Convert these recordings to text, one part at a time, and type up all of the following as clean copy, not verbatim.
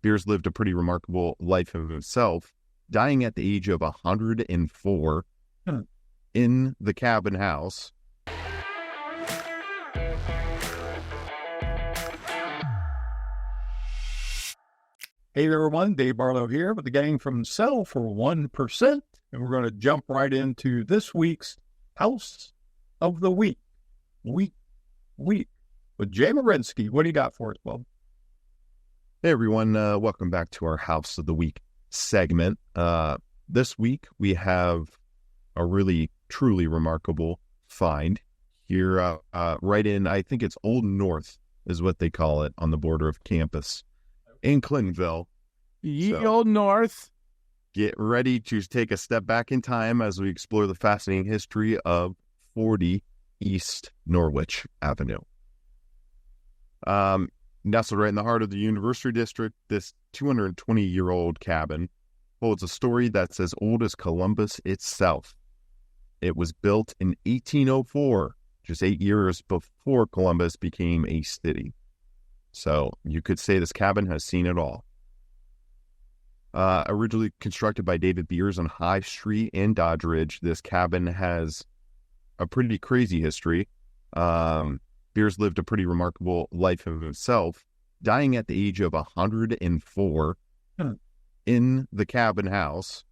Beers lived a pretty remarkable life of himself, dying at the age of 104 in the cabin house. Hey there, everyone. Dave Barlow here with the gang from Sell for 1%. And we're going to jump right into this week's House of the Week. Week. With Jay Marinsky. What do you got for us, Bob? Hey, everyone. Welcome back to our House of the Week segment. This week, we have a really, truly remarkable find here right in, I think it's Old North is what they call it, on the border of campus in Clintonville. Old North. Get ready to take a step back in time as we explore the fascinating history of 40 East Norwich Avenue. Nestled right in the heart of the University District, this 220-year-old cabin holds a story that's as old as Columbus itself. It was built in 1804, just 8 years before Columbus became a city. So you could say this cabin has seen it all. Originally constructed by David Beers on High Street in Doddridge, this cabin has a pretty crazy history. Beers lived a pretty remarkable life of himself, dying at the age of 104 in the cabin house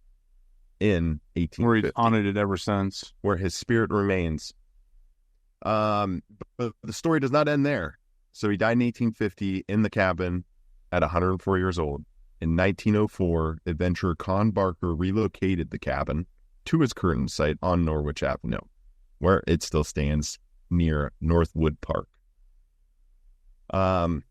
in 1850. Where he's haunted it ever since. Where his spirit remains. But the story does not end there. So he died in 1850 in the cabin at 104 years old. In 1904, adventurer Con Barker relocated the cabin to his current site on Norwich Avenue, where it still stands near Northwood Park. The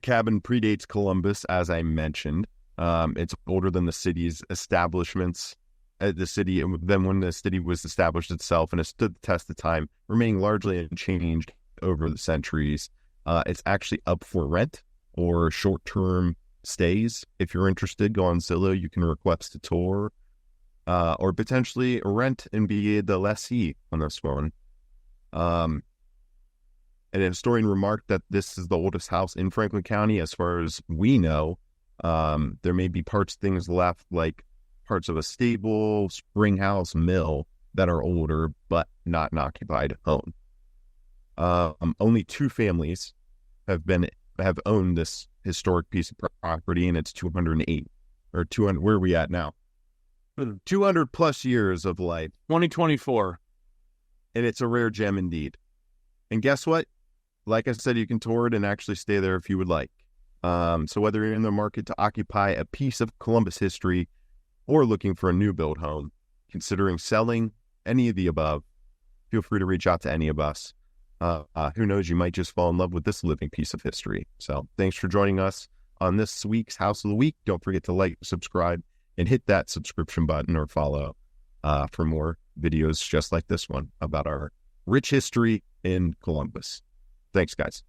cabin predates Columbus, as I mentioned. It's older than the city's establishments than when the city was established itself, and it stood the test of time, remaining largely unchanged over the centuries. It's actually up for rent or short-term stays. If you're interested, go on Zillow. You can request a tour or potentially rent and be the lessee on this one. And a historian remarked that this is the oldest house in Franklin County as far as we know. There may be things left, like parts of a stable, spring house, mill that are older but not an occupied home. Only two families have owned this historic piece of property, and it's 208 or 200. Where are we at now? 200 plus years of life. 2024. And it's a rare gem indeed. And guess what? Like I said, you can tour it and actually stay there if you would like. So whether you're in the market to occupy a piece of Columbus history or looking for a new build home, considering selling, any of the above, feel free to reach out to any of us. Who knows, you might just fall in love with this living piece of history. So thanks for joining us on this week's House of the Week. Don't forget to like, subscribe, and hit that subscription button or follow for more videos just like this one about our rich history in Columbus. Thanks, guys.